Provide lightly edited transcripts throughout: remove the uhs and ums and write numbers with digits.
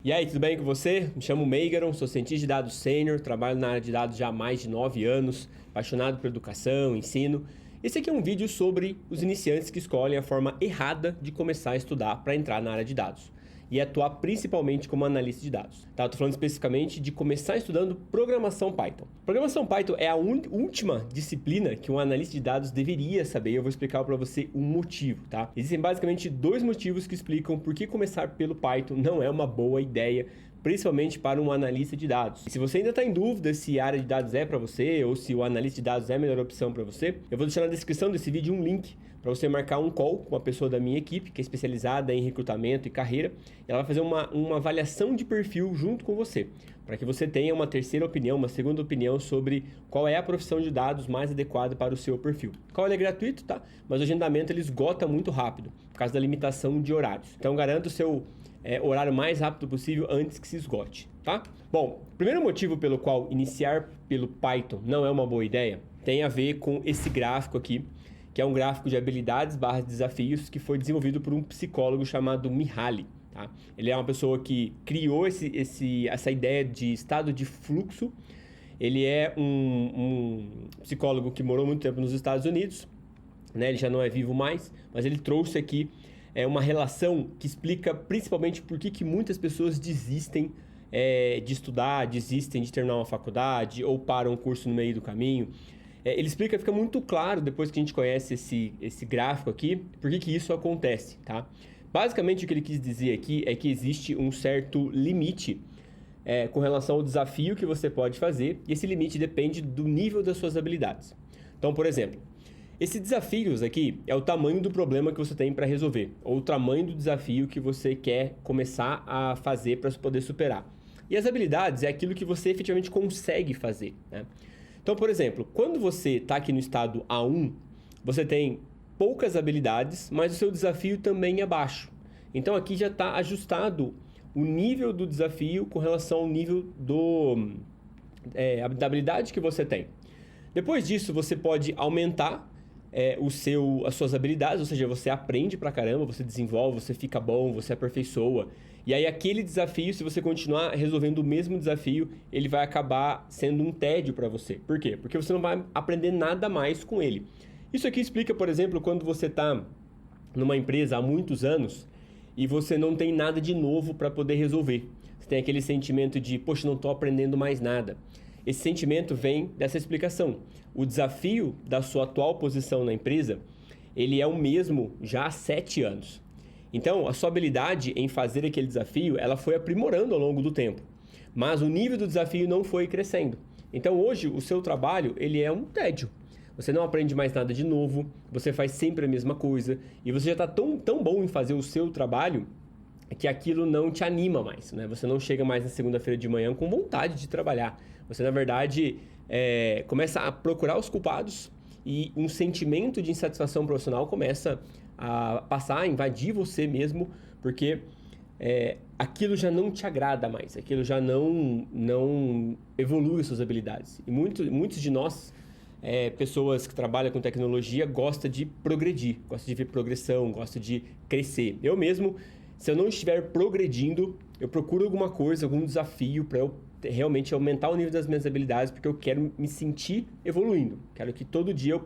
E aí, tudo bem com você? Me chamo Meigaron, sou cientista de dados sênior, trabalho na área de dados já há mais de 9 anos, apaixonado por educação, ensino. Esse aqui é um vídeo sobre os iniciantes que escolhem a forma errada de começar a estudar para entrar na área de dados e atuar principalmente como analista de dados. Tá? Eu tô falando especificamente de começar estudando programação Python. Programação Python é a última disciplina que um analista de dados deveria saber. Eu vou explicar para você o motivo, tá? Existem basicamente dois motivos que explicam por que começar pelo Python não é uma boa ideia, principalmente para um analista de dados. E se você ainda está em dúvida se a área de dados é para você ou se o analista de dados é a melhor opção para você, eu vou deixar na descrição desse vídeo um link para você marcar um call com uma pessoa da minha equipe, que é especializada em recrutamento e carreira. Ela vai fazer uma avaliação de perfil junto com você, para que você tenha uma terceira opinião, uma segunda opinião sobre qual é a profissão de dados mais adequada para o seu perfil. O call é gratuito, tá? Mas o agendamento ele esgota muito rápido, por causa da limitação de horários. Então garanta o seu horário mais rápido possível antes que se esgote, tá? Bom, o primeiro motivo pelo qual iniciar pelo Python não é uma boa ideia tem a ver com esse gráfico aqui, que é um gráfico de habilidades/desafios que foi desenvolvido por um psicólogo chamado Mihaly. Tá? Ele é uma pessoa que criou essa ideia de estado de fluxo. Ele é um psicólogo que morou muito tempo nos Estados Unidos, né? Ele já não é vivo mais, mas ele trouxe aqui uma relação que explica principalmente por que muitas pessoas desistem de estudar, desistem de terminar uma faculdade ou param um curso no meio do caminho. Ele explica, fica muito claro depois que a gente conhece esse gráfico aqui, por que isso acontece, tá? Basicamente o que ele quis dizer aqui é que existe um certo limite com relação ao desafio que você pode fazer, e esse limite depende do nível das suas habilidades. Então, por exemplo, esses desafios aqui é o tamanho do problema que você tem para resolver, ou o tamanho do desafio que você quer começar a fazer para poder superar. E as habilidades é aquilo que você efetivamente consegue fazer, né? Então, por exemplo, quando você está aqui no estado A1, você tem poucas habilidades, mas o seu desafio também é baixo. Então, aqui já está ajustado o nível do desafio com relação ao nível da habilidade que você tem. Depois disso, você pode aumentar as suas habilidades, ou seja, você aprende pra caramba, você desenvolve, você fica bom, você aperfeiçoa. E aí aquele desafio, se você continuar resolvendo o mesmo desafio, ele vai acabar sendo um tédio para você. Por quê? Porque você não vai aprender nada mais com ele. Isso aqui explica, por exemplo, quando você está numa empresa há muitos anos e você não tem nada de novo para poder resolver. Você tem aquele sentimento de, poxa, não estou aprendendo mais nada. Esse sentimento vem dessa explicação. O desafio da sua atual posição na empresa, ele é o mesmo já há 7 anos. Então, a sua habilidade em fazer aquele desafio, ela foi aprimorando ao longo do tempo. Mas o nível do desafio não foi crescendo. Então, hoje, o seu trabalho, ele é um tédio. Você não aprende mais nada de novo, você faz sempre a mesma coisa, e você já está tão bom em fazer o seu trabalho que aquilo não te anima mais, né? Você não chega mais na segunda-feira de manhã com vontade de trabalhar. Você, na verdade, começa a procurar os culpados e um sentimento de insatisfação profissional começa a passar, a invadir você mesmo, porque aquilo já não te agrada mais, aquilo já não evolui as suas habilidades. E muitos de nós, pessoas que trabalham com tecnologia, gostam de progredir, gostam de ver progressão, gostam de crescer. Eu mesmo, se eu não estiver progredindo, eu procuro alguma coisa, algum desafio para eu realmente aumentar o nível das minhas habilidades, porque eu quero me sentir evoluindo. Quero que todo dia, eu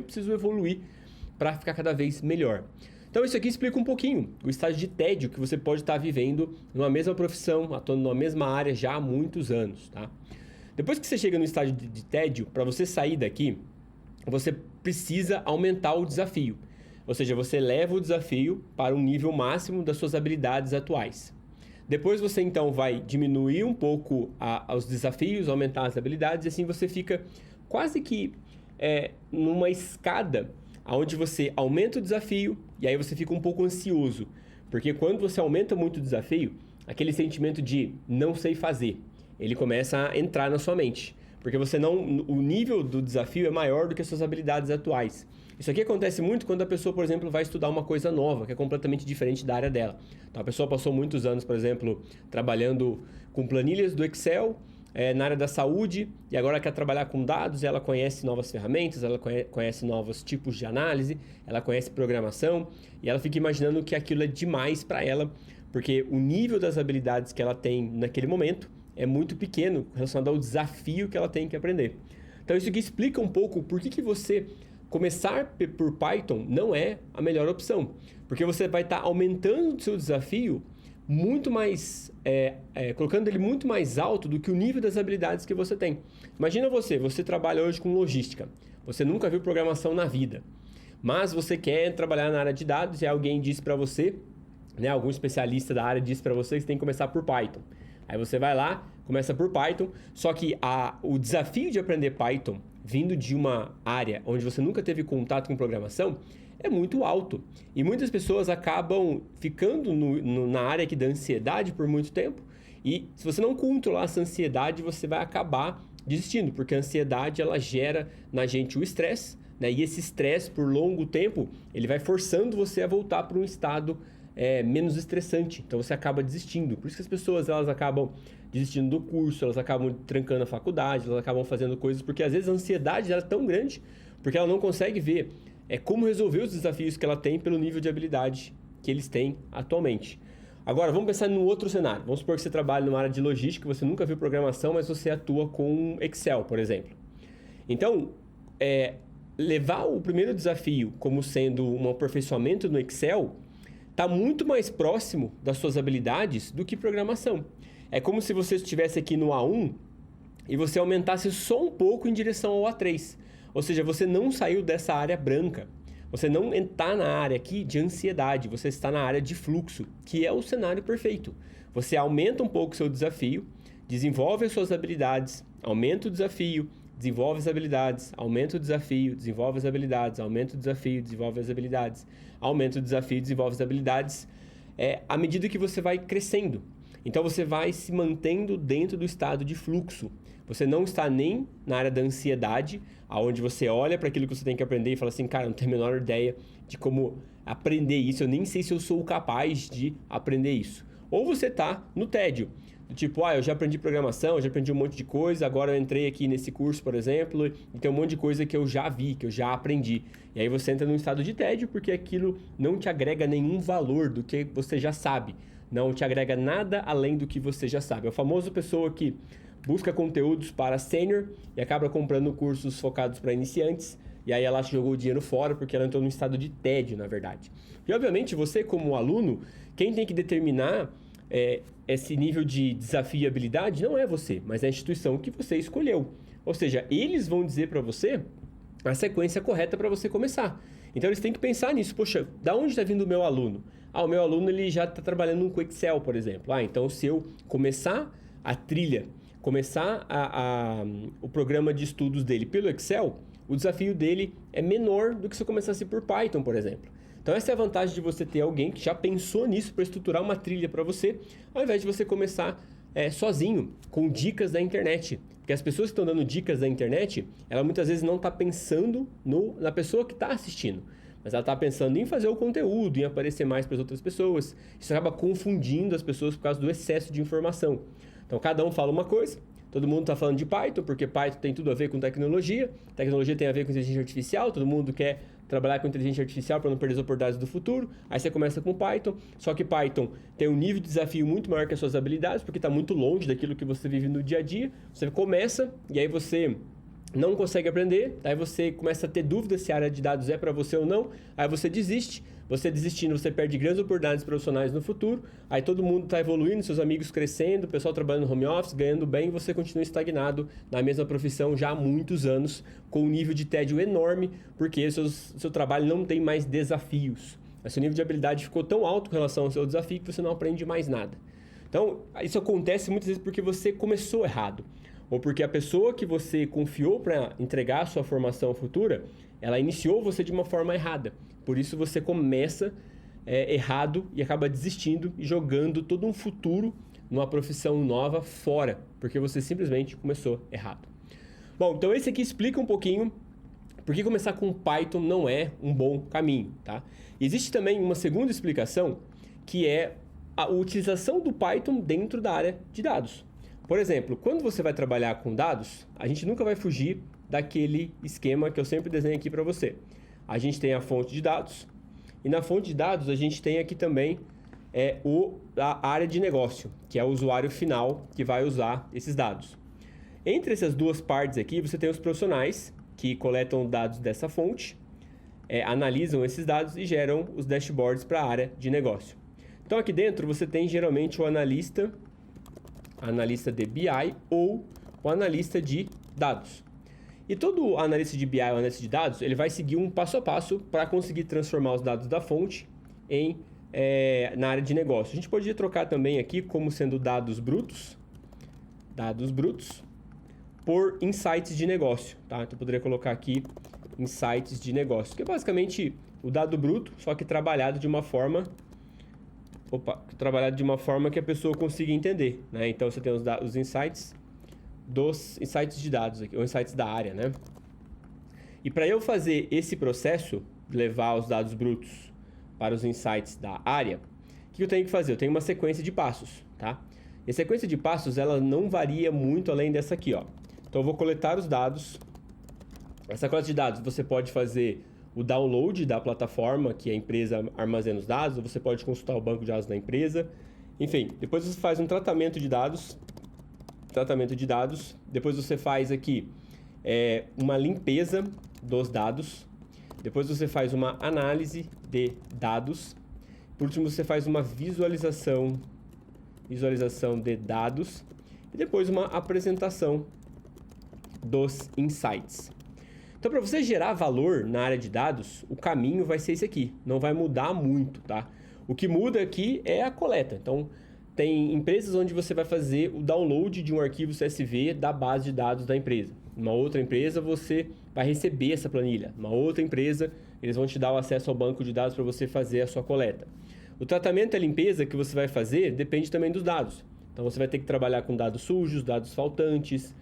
preciso evoluir para ficar cada vez melhor. Então isso aqui explica um pouquinho o estágio de tédio que você pode estar vivendo numa mesma profissão, atuando numa mesma área já há muitos anos, tá? Depois que você chega no estágio de tédio, para você sair daqui, você precisa aumentar o desafio. Ou seja, você leva o desafio para um nível máximo das suas habilidades atuais. Depois você então vai diminuir um pouco os desafios, aumentar as habilidades, e assim você fica quase que numa escada onde você aumenta o desafio e aí você fica um pouco ansioso. Porque quando você aumenta muito o desafio, aquele sentimento de não sei fazer, ele começa a entrar na sua mente. Porque o nível do desafio é maior do que as suas habilidades atuais. Isso aqui acontece muito quando a pessoa, por exemplo, vai estudar uma coisa nova, que é completamente diferente da área dela. Então, a pessoa passou muitos anos, por exemplo, trabalhando com planilhas do Excel, na área da saúde, e agora quer trabalhar com dados, ela conhece novas ferramentas, ela conhece novos tipos de análise, ela conhece programação, e ela fica imaginando que aquilo é demais para ela, porque o nível das habilidades que ela tem naquele momento é muito pequeno relacionado ao desafio que ela tem que aprender. Então, isso aqui explica um pouco por que você começar por Python não é a melhor opção. Porque você vai estar aumentando o seu desafio muito mais, colocando ele muito mais alto do que o nível das habilidades que você tem. Imagina você trabalha hoje com logística. Você nunca viu programação na vida. Mas você quer trabalhar na área de dados e alguém disse para você, né, algum especialista da área disse para você que você tem que começar por Python. Aí você vai lá, começa por Python, só que o desafio de aprender Python vindo de uma área onde você nunca teve contato com programação é muito alto. E muitas pessoas acabam ficando na área aqui da ansiedade por muito tempo. E se você não controlar essa ansiedade, você vai acabar desistindo, porque a ansiedade ela gera na gente o estresse, né? E esse estresse por longo tempo, ele vai forçando você a voltar para um estado menos estressante. Então você acaba desistindo. Por isso que as pessoas elas acabam desistindo do curso, elas acabam trancando a faculdade, elas acabam fazendo coisas, porque às vezes a ansiedade ela é tão grande, porque ela não consegue ver como resolver os desafios que ela tem pelo nível de habilidade que eles têm atualmente. Agora, vamos pensar num outro cenário. Vamos supor que você trabalha numa área de logística, você nunca viu programação, mas você atua com Excel, por exemplo. Então, levar o primeiro desafio como sendo um aperfeiçoamento no Excel está muito mais próximo das suas habilidades do que programação. É como se você estivesse aqui no A1 e você aumentasse só um pouco em direção ao A3. Ou seja, você não saiu dessa área branca. Você não está na área aqui de ansiedade, você está na área de fluxo, que é o cenário perfeito. Você aumenta um pouco o seu desafio, desenvolve as suas habilidades, aumenta o desafio, desenvolve as habilidades, aumenta o desafio, desenvolve as habilidades, aumenta o desafio, desenvolve as habilidades, aumenta o desafio, desenvolve as habilidades, à medida que você vai crescendo. Então, você vai se mantendo dentro do estado de fluxo. Você não está nem na área da ansiedade, onde você olha para aquilo que você tem que aprender e fala assim, cara, não tenho a menor ideia de como aprender isso, eu nem sei se eu sou capaz de aprender isso. Ou você está no tédio, do tipo, eu já aprendi programação, eu já aprendi um monte de coisa, agora eu entrei aqui nesse curso, por exemplo, e tem um monte de coisa que eu já vi, que eu já aprendi. E aí você entra num estado de tédio porque aquilo não te agrega nenhum valor do que você já sabe. Não te agrega nada além do que você já sabe. É o famoso pessoa que busca conteúdos para sênior e acaba comprando cursos focados para iniciantes. E aí ela jogou o dinheiro fora porque ela entrou num estado de tédio, na verdade. E obviamente você como aluno, quem tem que determinar esse nível de desafio e habilidade não é você, mas é a instituição que você escolheu. Ou seja, eles vão dizer para você a sequência correta para você começar. Então eles têm que pensar nisso. Poxa, da onde está vindo o meu aluno? O meu aluno ele já está trabalhando com Excel, por exemplo. Então se eu começar a trilha, começar o programa de estudos dele pelo Excel, o desafio dele é menor do que se eu começasse por Python, por exemplo. Então essa é a vantagem de você ter alguém que já pensou nisso para estruturar uma trilha para você, ao invés de você começar sozinho, com dicas da internet. Porque as pessoas que estão dando dicas da internet, ela muitas vezes não está pensando na pessoa que está assistindo, mas ela está pensando em fazer o conteúdo, em aparecer mais para as outras pessoas. Isso acaba confundindo as pessoas por causa do excesso de informação. Então cada um fala uma coisa, todo mundo está falando de Python, porque Python tem tudo a ver com tecnologia tem a ver com inteligência artificial, todo mundo quer trabalhar com inteligência artificial para não perder as oportunidades do futuro. Aí você começa com Python, só que Python tem um nível de desafio muito maior que as suas habilidades, porque está muito longe daquilo que você vive no dia a dia. Você começa e aí você não consegue aprender, aí você começa a ter dúvidas se a área de dados é para você ou não, aí você desiste. Você desistindo, você perde grandes oportunidades profissionais no futuro, aí todo mundo está evoluindo, seus amigos crescendo, o pessoal trabalhando no home office, ganhando bem, e você continua estagnado na mesma profissão já há muitos anos, com um nível de tédio enorme, porque seu trabalho não tem mais desafios. Seu nível de habilidade ficou tão alto com relação ao seu desafio que você não aprende mais nada. Então, isso acontece muitas vezes porque você começou errado, ou porque a pessoa que você confiou para entregar a sua formação futura, ela iniciou você de uma forma errada. Por isso você começa errado e acaba desistindo e jogando todo um futuro numa profissão nova fora, porque você simplesmente começou errado. Bom, então esse aqui explica um pouquinho por que começar com Python não é um bom caminho, tá? Existe também uma segunda explicação, que é a utilização do Python dentro da área de dados. Por exemplo, quando você vai trabalhar com dados, a gente nunca vai fugir daquele esquema que eu sempre desenho aqui para você. A gente tem a fonte de dados, e na fonte de dados a gente tem aqui também é a área de negócio, que é o usuário final que vai usar esses dados. Entre essas duas partes aqui, você tem os profissionais que coletam dados dessa fonte, analisam esses dados e geram os dashboards para a área de negócio. Então aqui dentro você tem geralmente o analista de BI ou o analista de dados. E todo analista de BI ou analista de dados, ele vai seguir um passo a passo para conseguir transformar os dados da fonte na área de negócio. A gente poderia trocar também aqui como sendo dados brutos por insights de negócio, tá? Então eu poderia colocar aqui insights de negócio, que é basicamente o dado bruto, só que trabalhado de uma forma que a pessoa consiga entender, né? Então você tem os insights dos insights de dados aqui, ou insights da área, né? E para eu fazer esse processo, levar os dados brutos para os insights da área, o que eu tenho que fazer? Eu tenho uma sequência de passos, tá? E a sequência de passos, ela não varia muito além dessa aqui, ó. Então eu vou coletar os dados. Essa coleta de dados você pode fazer o download da plataforma que a empresa armazena os dados, ou você pode consultar o banco de dados da empresa. Enfim, depois você faz um tratamento de dados. Depois você faz aqui uma limpeza dos dados. Depois você faz uma análise de dados. Por último, você faz uma visualização de dados. E depois uma apresentação dos insights. Então, para você gerar valor na área de dados, o caminho vai ser esse aqui. Não vai mudar muito, tá? O que muda aqui é a coleta. Então, tem empresas onde você vai fazer o download de um arquivo CSV da base de dados da empresa. Uma outra empresa, você vai receber essa planilha. Uma outra empresa, eles vão te dar o acesso ao banco de dados para você fazer a sua coleta. O tratamento e a limpeza que você vai fazer depende também dos dados. Então, você vai ter que trabalhar com dados sujos, dados faltantes,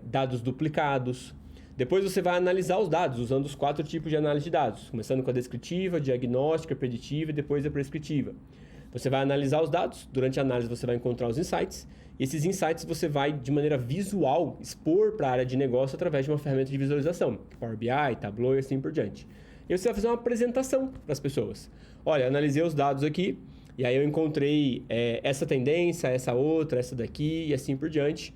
dados duplicados. Depois você vai analisar os dados usando os 4 tipos de análise de dados, começando com a descritiva, diagnóstica, preditiva e depois a prescritiva. Você vai analisar os dados, durante a análise você vai encontrar os insights, e esses insights você vai, de maneira visual, expor para a área de negócio através de uma ferramenta de visualização, Power BI, Tableau e assim por diante. E você vai fazer uma apresentação para as pessoas. Olha, analisei os dados aqui, e aí eu encontrei essa tendência, essa outra, essa daqui e assim por diante.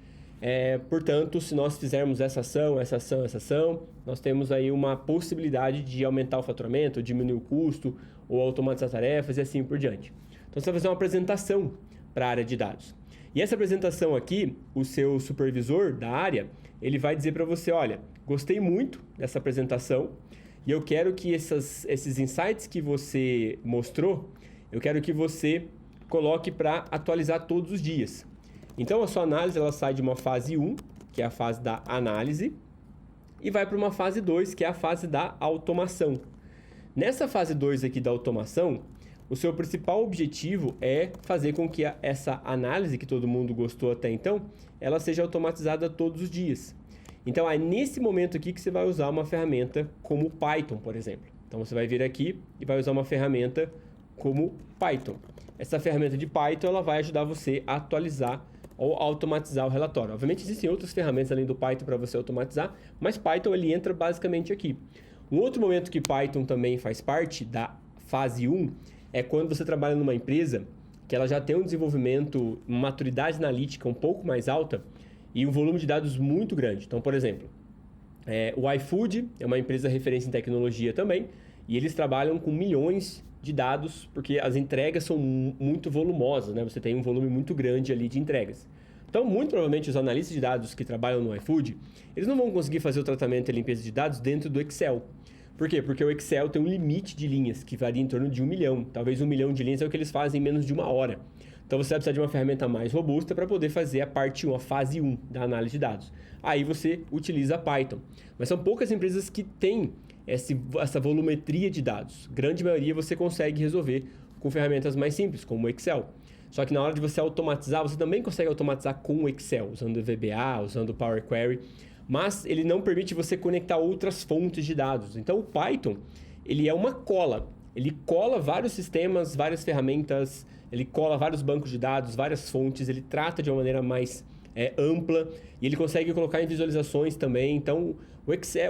Portanto, se nós fizermos essa ação, nós temos aí uma possibilidade de aumentar o faturamento, diminuir o custo, ou automatizar tarefas e assim por diante. Então, você vai fazer uma apresentação para a área de dados. E essa apresentação aqui, o seu supervisor da área, ele vai dizer para você, olha, gostei muito dessa apresentação e eu quero que esses insights que você mostrou, eu quero que você coloque para atualizar todos os dias. Então, a sua análise ela sai de uma fase 1, que é a fase da análise, e vai para uma fase 2, que é a fase da automação. Nessa fase 2 aqui da automação, o seu principal objetivo é fazer com que essa análise, que todo mundo gostou até então, ela seja automatizada todos os dias. Então, é nesse momento aqui que você vai usar uma ferramenta como o Python, por exemplo. Então, você vai vir aqui e vai usar uma ferramenta como Python. Essa ferramenta de Python ela vai ajudar você a atualizar ou automatizar o relatório. Obviamente, existem outras ferramentas além do Python para você automatizar, mas Python ele entra basicamente aqui. Um outro momento que Python também faz parte da fase 1 é quando você trabalha numa empresa que ela já tem um desenvolvimento, uma maturidade analítica um pouco mais alta e um volume de dados muito grande. Então, por exemplo, o iFood é uma empresa referência em tecnologia também e eles trabalham com milhões de dados porque as entregas são muito volumosas, né? Você tem um volume muito grande ali de entregas. Então, muito provavelmente, os analistas de dados que trabalham no iFood, eles não vão conseguir fazer o tratamento e limpeza de dados dentro do Excel. Por quê? Porque o Excel tem um limite de linhas, que varia em torno de 1 milhão. Talvez 1 milhão de linhas é o que eles fazem em menos de 1 hora. Então, você vai precisar de uma ferramenta mais robusta para poder fazer a parte 1, a fase 1 da análise de dados. Aí, você utiliza Python. Mas são poucas empresas que têm essa volumetria de dados. Grande maioria você consegue resolver com ferramentas mais simples, como o Excel. Só que na hora de você automatizar, você também consegue automatizar com o Excel, usando o VBA, usando o Power Query, mas ele não permite você conectar outras fontes de dados. Então, o Python, ele é uma cola. Ele cola vários sistemas, várias ferramentas, ele cola vários bancos de dados, várias fontes, ele trata de uma maneira mais ampla e ele consegue colocar em visualizações também. Então,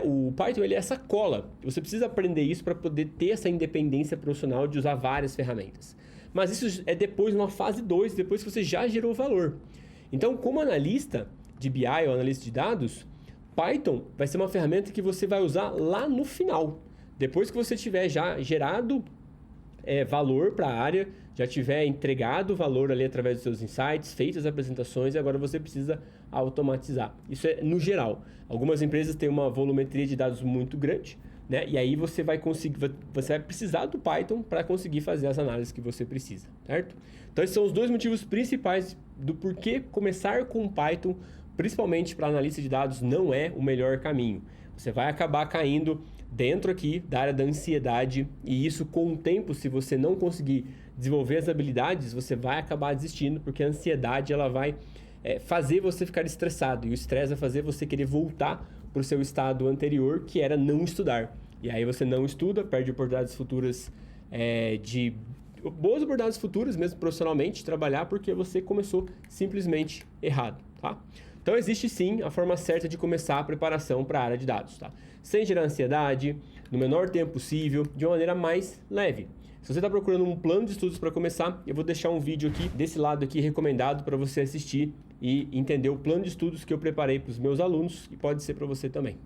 o Python ele é essa cola. Você precisa aprender isso para poder ter essa independência profissional de usar várias ferramentas. mas isso é depois, numa fase 2, depois que você já gerou valor. Então, como analista de BI ou analista de dados, Python vai ser uma ferramenta que você vai usar lá no final. Depois que você tiver já gerado valor para a área, já tiver entregado valor ali através dos seus insights, feito as apresentações, e agora você precisa automatizar. Isso é no geral. Algumas empresas têm uma volumetria de dados muito grande, né? E aí você vai precisar do Python para conseguir fazer as análises que você precisa, certo? Então esses são os dois motivos principais do porquê começar com Python, principalmente para analista de dados, não é o melhor caminho. Você vai acabar caindo dentro aqui da área da ansiedade, e isso com o tempo, se você não conseguir desenvolver as habilidades, você vai acabar desistindo, porque a ansiedade ela vai fazer você ficar estressado, e o estresse vai fazer você querer voltar para o seu estado anterior, que era não estudar. E aí você não estuda, perde oportunidades futuras boas oportunidades futuras, mesmo profissionalmente, de trabalhar, porque você começou simplesmente errado, tá? Então, existe sim a forma certa de começar a preparação para a área de dados, tá? Sem gerar ansiedade, no menor tempo possível, de uma maneira mais leve. Se você está procurando um plano de estudos para começar, eu vou deixar um vídeo aqui, desse lado aqui, recomendado para você assistir e entender o plano de estudos que eu preparei para os meus alunos, e pode ser para você também.